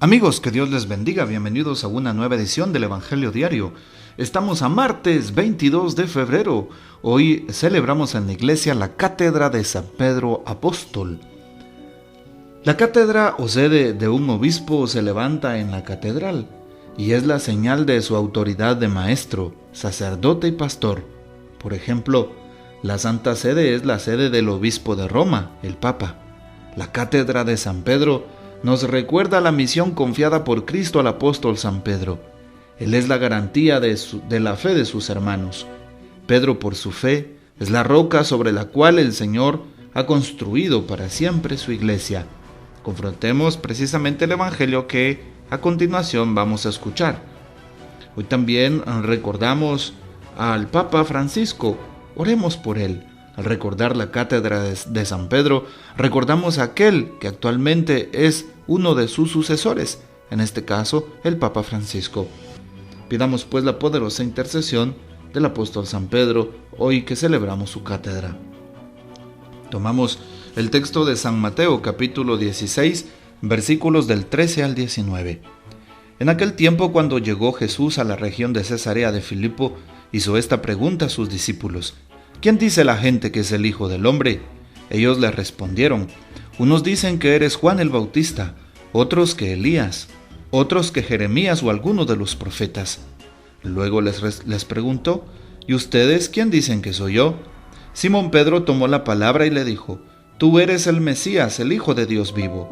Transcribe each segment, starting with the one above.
Amigos, que Dios les bendiga, bienvenidos a una nueva edición del Evangelio Diario. Estamos a martes 22 de febrero. Hoy celebramos en la iglesia la cátedra de San Pedro Apóstol. La cátedra o sede de un obispo se levanta en la catedral y es la señal de su autoridad de maestro, sacerdote y pastor. Por ejemplo, la Santa Sede es la sede del obispo de Roma, el Papa. La cátedra de San Pedro nos recuerda la misión confiada por Cristo al apóstol San Pedro. Él es la garantía de la fe de sus hermanos. Pedro, por su fe, es la roca sobre la cual el Señor ha construido para siempre su iglesia. Confrontemos precisamente el Evangelio que a continuación vamos a escuchar. Hoy también recordamos al Papa Francisco. Oremos por él. Al recordar la cátedra de San Pedro, recordamos a aquel que actualmente es uno de sus sucesores, en este caso el Papa Francisco. Pidamos pues la poderosa intercesión del apóstol San Pedro, hoy que celebramos su cátedra. Tomamos el texto de San Mateo, capítulo 16, versículos del 13 al 19. En aquel tiempo, cuando llegó Jesús a la región de Cesarea de Filipo, hizo esta pregunta a sus discípulos: ¿Quién dice la gente que es el Hijo del Hombre? Ellos le respondieron: unos dicen que eres Juan el Bautista, otros que Elías, otros que Jeremías o alguno de los profetas. Luego les preguntó: ¿y ustedes quién dicen que soy yo? Simón Pedro tomó la palabra y le dijo: tú eres el Mesías, el Hijo de Dios vivo.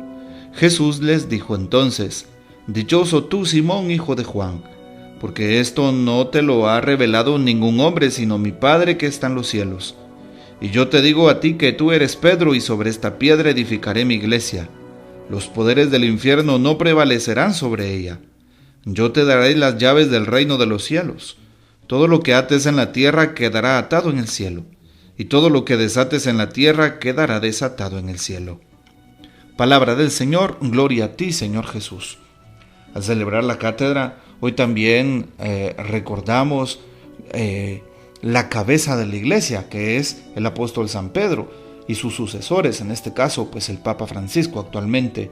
Jesús les dijo entonces: dichoso tú, Simón, hijo de Juan, porque esto no te lo ha revelado ningún hombre, sino mi Padre que está en los cielos. Y yo te digo a ti que tú eres Pedro, y sobre esta piedra edificaré mi iglesia. Los poderes del infierno no prevalecerán sobre ella. Yo te daré las llaves del reino de los cielos. Todo lo que ates en la tierra quedará atado en el cielo, y todo lo que desates en la tierra quedará desatado en el cielo. Palabra del Señor, gloria a ti, Señor Jesús. Al celebrar la cátedra, hoy también recordamos la cabeza de la iglesia, que es el apóstol San Pedro, y sus sucesores, en este caso, pues el Papa Francisco actualmente.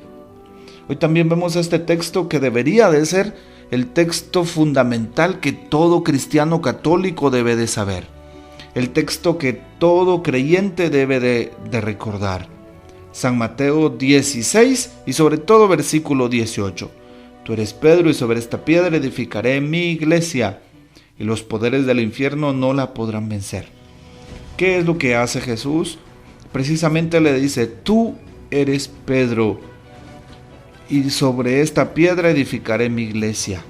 Hoy también vemos este texto que debería de ser el texto fundamental que todo cristiano católico debe de saber. El texto que todo creyente debe de recordar. San Mateo 16 y sobre todo versículo 18. Tú eres Pedro, y sobre esta piedra edificaré mi iglesia, y los poderes del infierno no la podrán vencer. ¿Qué es lo que hace Jesús? Precisamente le dice: tú eres Pedro, y sobre esta piedra edificaré mi iglesia.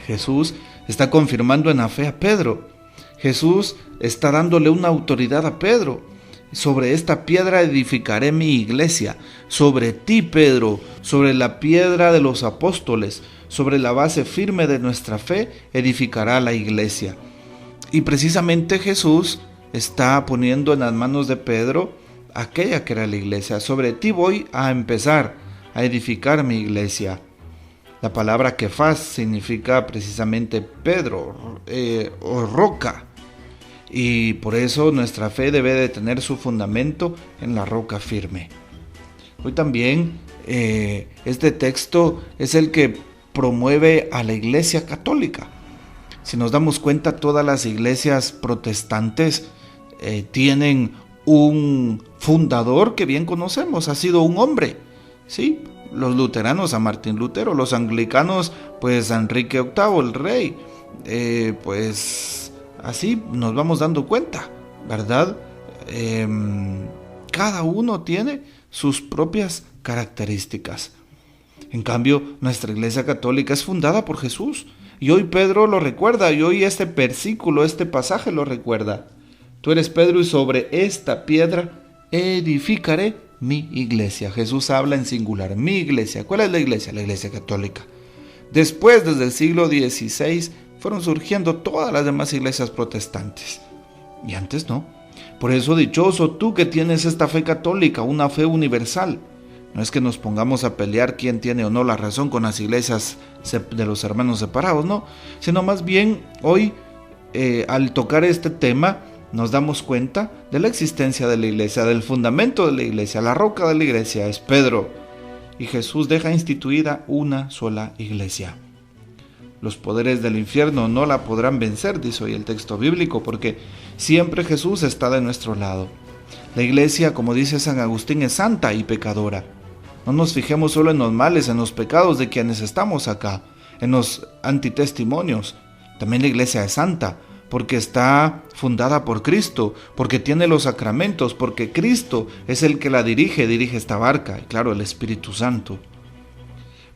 Jesús está confirmando en la fe a Pedro. Jesús está dándole una autoridad a Pedro. Sobre esta piedra edificaré mi iglesia. Sobre ti, Pedro, sobre la piedra de los apóstoles, sobre la base firme de nuestra fe, edificará la iglesia. Y precisamente Jesús está poniendo en las manos de Pedro aquella que era la iglesia. Sobre ti voy a empezar a edificar mi iglesia. La palabra Kefas significa precisamente Pedro o roca. Y por eso nuestra fe debe de tener su fundamento en la roca firme. Hoy también este texto es el que promueve a la iglesia católica. Si nos damos cuenta, todas las iglesias protestantes tienen un fundador que bien conocemos, ha sido un hombre, ¿sí? Los luteranos a Martín Lutero, los anglicanos pues a Enrique VIII, el rey, pues así nos vamos dando cuenta, ¿verdad? Cada uno tiene sus propias características. En cambio, nuestra iglesia católica es fundada por Jesús. Y hoy Pedro lo recuerda, y hoy este versículo, este pasaje lo recuerda. Tú eres Pedro, y sobre esta piedra edificaré mi iglesia. Jesús habla en singular, mi iglesia. ¿Cuál es la iglesia? La iglesia católica. Después, desde el siglo XVI, fueron surgiendo todas las demás iglesias protestantes. Y antes no. Por eso, dichoso tú que tienes esta fe católica, una fe universal. No es que nos pongamos a pelear quién tiene o no la razón con las iglesias de los hermanos separados, no. Sino más bien, hoy, al tocar este tema, nos damos cuenta de la existencia de la iglesia, del fundamento de la iglesia. La roca de la iglesia es Pedro. y Jesús deja instituida una sola iglesia. Los poderes del infierno no la podrán vencer, dice hoy el texto bíblico, porque siempre Jesús está de nuestro lado. La iglesia, como dice San Agustín, es santa y pecadora. No nos fijemos solo en los males, en los pecados de quienes estamos acá, en los antitestimonios. También la iglesia es santa, porque está fundada por Cristo, porque tiene los sacramentos, porque Cristo es el que la dirige esta barca, y claro, el Espíritu Santo.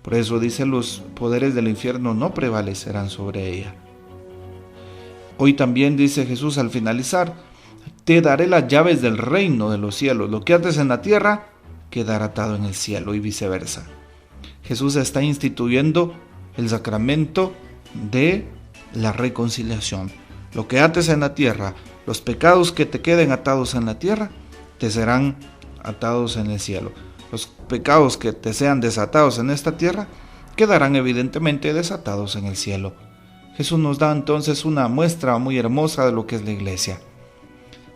Por eso dice, los poderes del infierno no prevalecerán sobre ella. Hoy también dice Jesús al finalizar, te daré las llaves del reino de los cielos, lo que ates en la tierra quedará atado en el cielo y viceversa. Jesús está instituyendo el sacramento de la reconciliación. Lo que ates en la tierra, los pecados que te queden atados en la tierra, te serán atados en el cielo. Los pecados que te sean desatados en esta tierra, quedarán evidentemente desatados en el cielo. Jesús nos da entonces una muestra muy hermosa de lo que es la iglesia.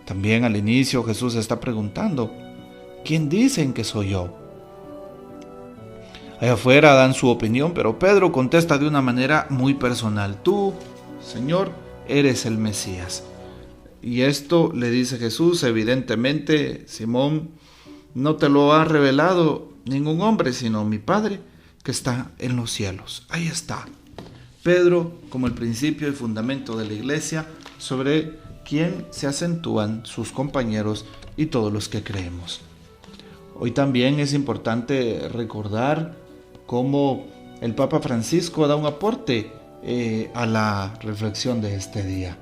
También al inicio Jesús está preguntando, ¿quién dicen que soy yo? Allá afuera dan su opinión, pero Pedro contesta de una manera muy personal. Tú, Señor, eres el Mesías. Y esto le dice Jesús, evidentemente, Simón, no te lo ha revelado ningún hombre, sino mi Padre que está en los cielos. Ahí está. Pedro como el principio y fundamento de la iglesia, sobre quien se acentúan sus compañeros y todos los que creemos. Hoy también es importante recordar cómo el Papa Francisco da un aporte a la reflexión de este día.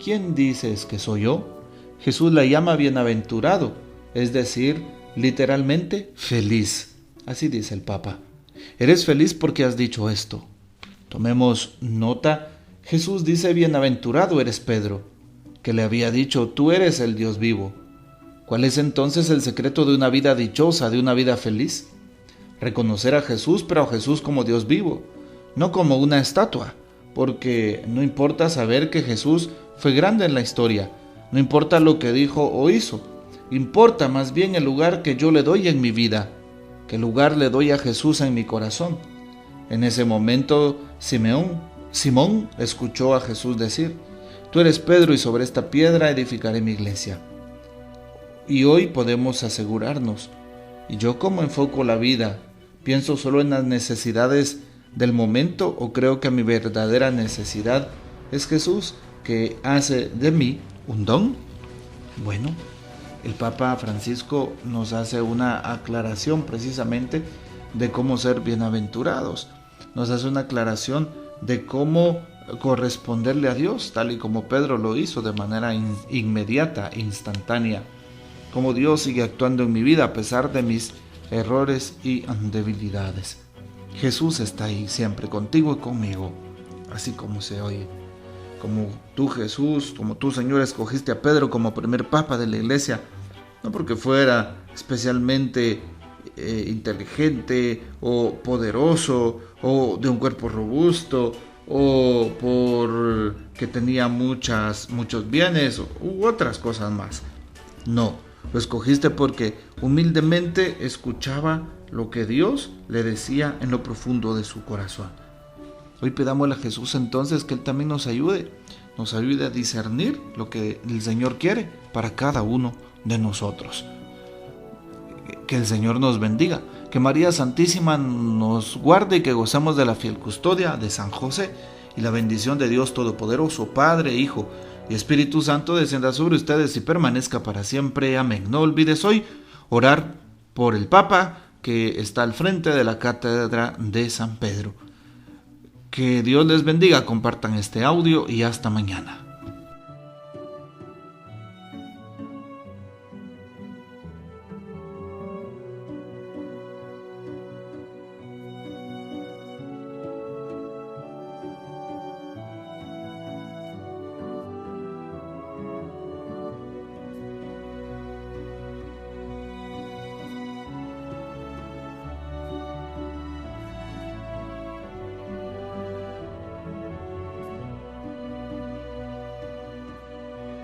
¿Quién dices que soy yo? Jesús la llama bienaventurado, es decir, literalmente feliz. Así dice el Papa. Eres feliz porque has dicho esto. Tomemos nota. Jesús dice, bienaventurado eres Pedro, que le había dicho, tú eres el Dios vivo. ¿Cuál es entonces el secreto de una vida dichosa, de una vida feliz? Reconocer a Jesús, pero a Jesús como Dios vivo, no como una estatua, porque no importa saber que Jesús fue grande en la historia, no importa lo que dijo o hizo, importa más bien el lugar que yo le doy en mi vida, qué lugar le doy a Jesús en mi corazón. En ese momento Simón escuchó a Jesús decir, tú eres Pedro y sobre esta piedra edificaré mi iglesia. Y hoy podemos asegurarnos, ¿y yo cómo enfoco la vida? ¿Pienso solo en las necesidades del momento o creo que mi verdadera necesidad es Jesús, que hace de mí un don? Bueno, el Papa Francisco nos hace una aclaración precisamente de cómo ser bienaventurados. Nos hace una aclaración de cómo corresponderle a Dios, tal y como Pedro lo hizo de manera inmediata, instantánea. Cómo Dios sigue actuando en mi vida a pesar de mis errores y debilidades. Jesús está ahí siempre contigo y conmigo, así como se oye. Como tú, Jesús, como tú, Señor, escogiste a Pedro como primer papa de la iglesia, no porque fuera especialmente inteligente o poderoso o de un cuerpo robusto o porque tenía muchos bienes u otras cosas más. No, lo escogiste porque humildemente escuchaba lo que Dios le decía en lo profundo de su corazón. Hoy pidámosle a Jesús entonces que Él también nos ayude a discernir lo que el Señor quiere para cada uno de nosotros. Que el Señor nos bendiga, que María Santísima nos guarde y que gozamos de la fiel custodia de San José, y la bendición de Dios Todopoderoso, Padre, Hijo y Espíritu Santo descienda sobre ustedes y permanezca para siempre. Amén. No olvides hoy orar por el Papa que está al frente de la cátedra de San Pedro. Que Dios les bendiga, compartan este audio y hasta mañana.